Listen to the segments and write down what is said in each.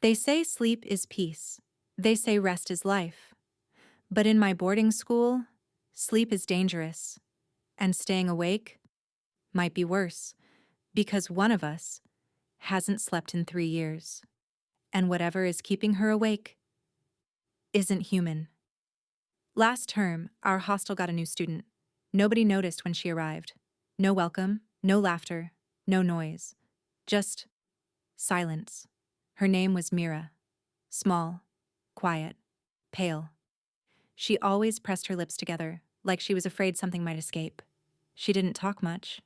They say sleep is peace. They say rest is life. But in my boarding school, sleep is dangerous, and staying awake might be worse, because one of us hasn't slept in 3 years, and whatever is keeping her awake isn't human. Last term, our hostel got a new student. Nobody noticed when she arrived. No welcome, no laughter, no noise. Just silence. Her name was Mira. Small, quiet, pale. She always pressed her lips together, like she was afraid something might escape. She didn't talk much,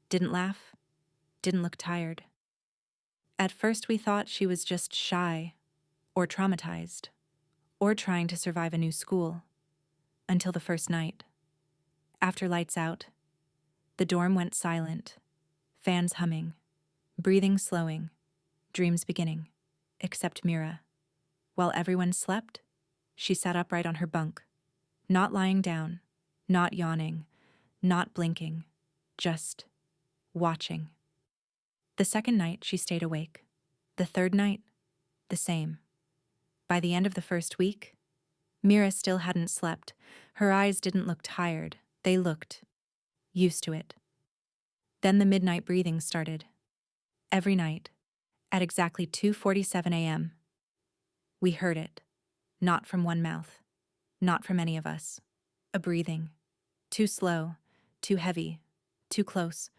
didn't laugh, didn't look tired. At first we thought she was just shy, or traumatized, or trying to survive a new school. Until the first night. After lights out, the dorm went silent, fans humming, breathing slowing, dreams beginning, except Mira. While everyone slept, she sat upright on her bunk, not lying down, not yawning, not blinking, just watching. The second night, she stayed awake. The third night, the same. By the end of the first week, Mira still hadn't slept. Her eyes didn't look tired. They looked used to it. Then the midnight breathing started. Every night, at exactly 2:47 a.m., we heard it. Not from one mouth. Not from any of us. A breathing. Too slow, too heavy, too close.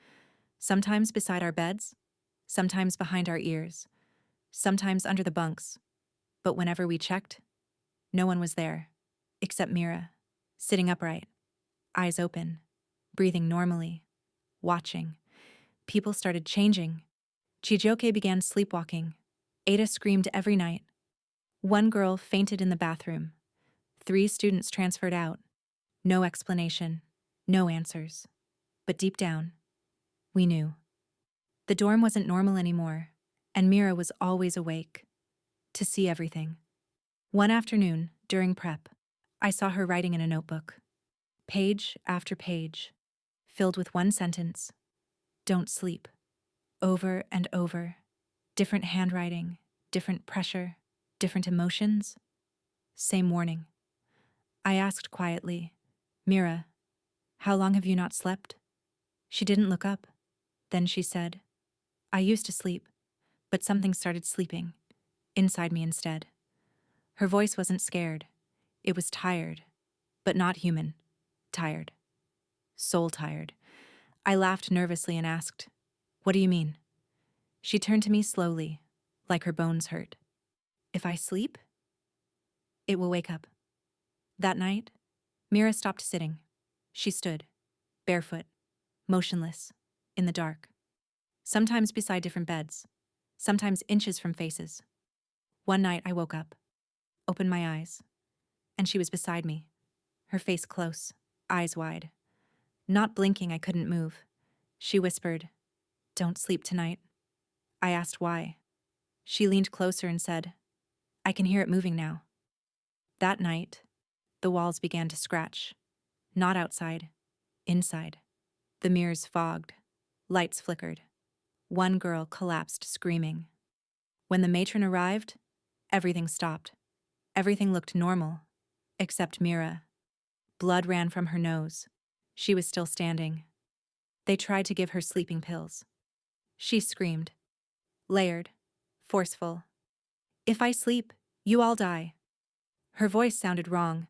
Sometimes beside our beds, sometimes behind our ears, sometimes under the bunks. But whenever we checked, no one was there, except Mira, sitting upright, eyes open, breathing normally, watching. People started changing. Chijoke began sleepwalking. Ada screamed every night. One girl fainted in the bathroom. 3 students transferred out. No explanation, no answers. But deep down, we knew. The dorm wasn't normal anymore, and Mira was always awake, to see everything. One afternoon, during prep, I saw her writing in a notebook. Page after page, filled with one sentence. Don't sleep. Over and over. Different handwriting, different pressure, different emotions. Same warning. I asked quietly, Mira, how long have you not slept? She didn't look up. Then she said, I used to sleep, but something started sleeping, inside me instead. Her voice wasn't scared. It was tired, but not human. Tired. Soul tired. I laughed nervously and asked, what do you mean? She turned to me slowly, like her bones hurt. If I sleep, it will wake up. That night, Mira stopped sitting. She stood, barefoot, motionless, in the dark. Sometimes beside different beds, sometimes inches from faces. One night I woke up, opened my eyes, and she was beside me, her face close, eyes wide. Not blinking, I couldn't move. She whispered, don't sleep tonight. I asked why. She leaned closer and said, I can hear it moving now. That night, the walls began to scratch. Not outside, inside. The mirrors fogged. Lights flickered. One girl collapsed screaming. When the matron arrived, everything stopped. Everything looked normal, except Mira. Blood ran from her nose. She was still standing. They tried to give her sleeping pills. She screamed. Layered. Forceful. If I sleep, you all die. Her voice sounded wrong,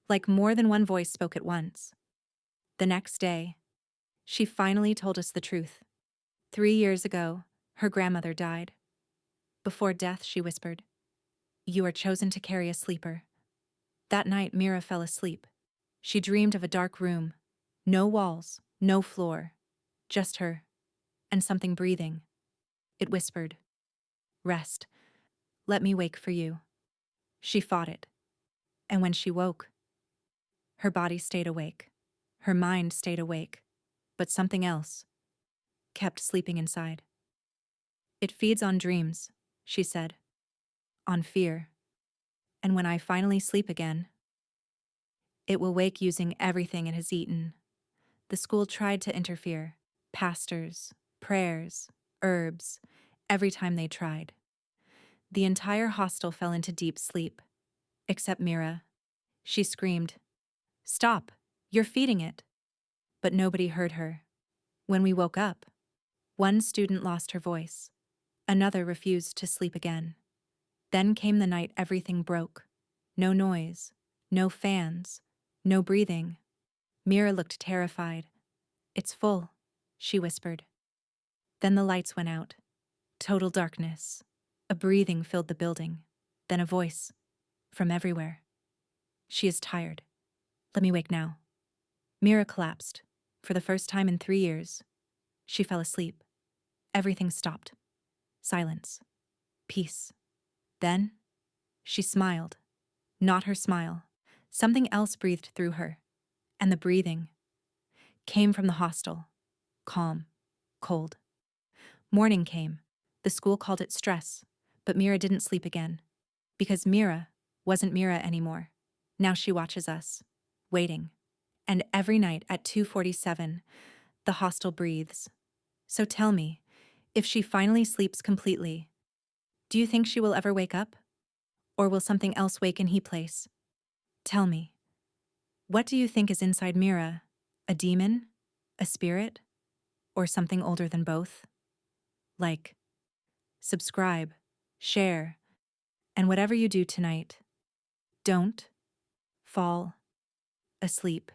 like more than one voice spoke at once. The next day, she finally told us the truth. 3 years ago, her grandmother died. Before death, she whispered, you are chosen to carry a sleeper. That night, Mira fell asleep. She dreamed of a dark room. No walls, no floor. Just her, and something breathing. It whispered, rest. Let me wake for you. She fought it. And when she woke, her body stayed awake. Her mind stayed awake. But something else kept sleeping inside. It feeds on dreams, she said. On fear. And when I finally sleep again, it will wake using everything it has eaten. The school tried to interfere. Pastors, prayers, herbs, every time they tried. The entire hostel fell into deep sleep, except Mira. She screamed, "Stop! You're feeding it!" But nobody heard her. When we woke up, one student lost her voice. Another refused to sleep again. Then came the night everything broke. No noise, no fans, no breathing. Mira looked terrified. "It's full," she whispered. Then the lights went out. Total darkness. A breathing filled the building. Then a voice. From everywhere. "She is tired. Let me wake now." Mira collapsed. For the first time in 3 years, she fell asleep. Everything stopped. Silence. Peace. Then, she smiled. Not her smile. Something else breathed through her. And the breathing came from the hostel. Calm. Cold. Morning came. The school called it stress. But Mira didn't sleep again. Because Mira wasn't Mira anymore. Now she watches us. Waiting. And every night at 2:47, the hostel breathes. So tell me, if she finally sleeps completely, do you think she will ever wake up? Or will something else wake in her place? Tell me, what do you think is inside Mira? A demon? A spirit? Or something older than both? Like, subscribe, share, and whatever you do tonight, don't fall asleep.